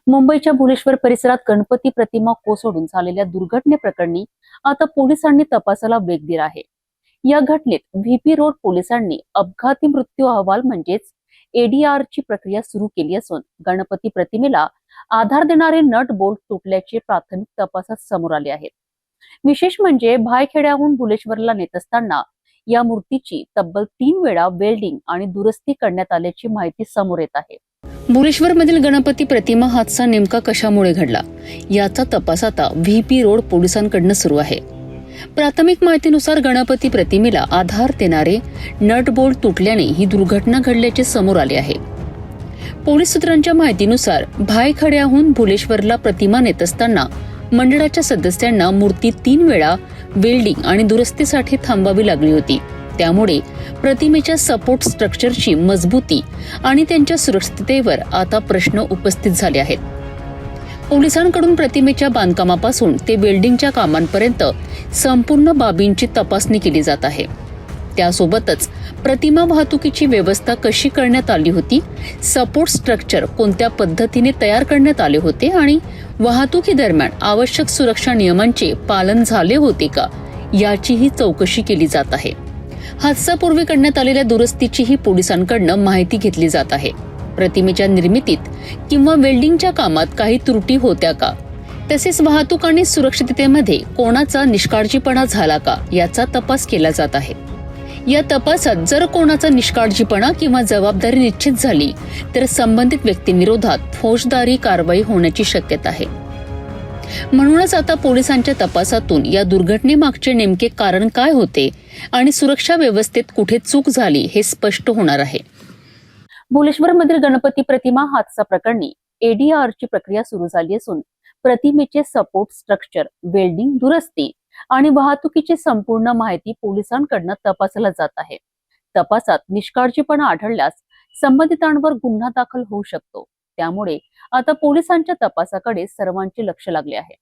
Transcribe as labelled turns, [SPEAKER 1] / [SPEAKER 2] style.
[SPEAKER 1] मुंबईच्या भुलेश्वर परिसरात गणपती प्रतिमा कोसळून झालेल्या दुर्घटनेप्रकरणी आता पोलिसांनी तपासाला वेग दिला आहे। या घटनेत व्हीपी रोड पोलिसांनी अपघाती मृत्यू अहवाल म्हणजेच एडीआर ची प्रक्रिया सुरू केली असून गणपती प्रतिमेला आधार देणारे नट बोल्ट तुटल्याचे प्राथमिक तपासात समोर आले आहेत। विशेष म्हणजे भायखेड्याहून भुलेश्वरला नेत असताना या मूर्तीची तब्बल 3 वेळा वेल्डिंग आणि दुरुस्ती करण्यात आल्याची माहिती समोर येत आहे। भुलेश्वरमधील गणपती प्रतिमा हादसा नेमका कशामुळे घडला याचा तपास आता व्हीपी रोड पोलिसांकडून सुरू आहे। प्राथमिक माहितीनुसार गणपती प्रतिमेला आधार देणारे नट बोल्ट तुटल्याने ही दुर्घटना घडल्याचे समोर आले आहे। पोलीस सूत्रांच्या माहितीनुसार भायखड्याहून भुलेश्वरला प्रतिमा नेत असताना मंडळाच्या सदस्यांना मूर्ती 3 वेळा वेल्डिंग आणि दुरुस्तीसाठी थांबावी लागली होती। त्यामुळे प्रतिमेच्या सपोर्ट स्ट्रक्चरची मजबूती आणि त्यांच्या सुरक्षिततेवर आता प्रश्न उपस्थित झाले आहेत। पोलिसांकडून प्रतिमेच्या बांधकामापासून ते वेल्डिंगच्या कामांपर्यंत संपूर्ण बाबींची तपासणी केली जात आहे। त्यासोबतच प्रतिमा वाहतुकीची व्यवस्था कशी करण्यात आली होती, सपोर्ट स्ट्रक्चर कोणत्या पद्धतीने तयार करण्यात आले होते आणि वाहतुकीदरम्यान आवश्यक सुरक्षा नियमांचे पालन झाले होते का याचीही चौकशी केली जात आहे। हादसापूर्वी करण्यात आलेल्या दुरुस्तीचीही पोलिसांकडून माहिती घेतली जात आहे। प्रतिमेच्या निर्मितीत किंवा वेल्डिंगच्या कामात काही त्रुटी होत्या का, तसेच वाहतूक आणि सुरक्षिततेमध्ये कोणाचा निष्काळजीपणा झाला का याचा तपास केला जात आहे। या तपासात जर कोणाचा निष्काळजीपणा किंवा जबाबदारी निश्चित झाली तर संबंधित व्यक्तींविरोधात फौजदारी कारवाई होण्याची शक्यता आहे। म्हणूनच आता पोलिसांच्या तपासातून या दुर्घटनेमागचे नेमके कारण काय होते आणि सुरक्षा व्यवस्थेत कुठे चूक झाली हे स्पष्ट होणार आहे। भुलेश्वरमधील गणपती प्रतिमा हादसा प्रकरणी एडीआर ची प्रक्रिया सुरू झाली असून प्रतिमेचे सपोर्ट स्ट्रक्चर, वेल्डिंग, दुरुस्ती आणि वाहतुकीची संपूर्ण माहिती पोलिसांकडून तपासला जात आहे। तपासात निष्काळजीपणा आढळल्यास संबंधितांवर गुन्हा दाखल होऊ शकतो। त्यामुळे आता पोलिसांच्या तपासाकडे सर्वांचे लक्ष लागले आहे।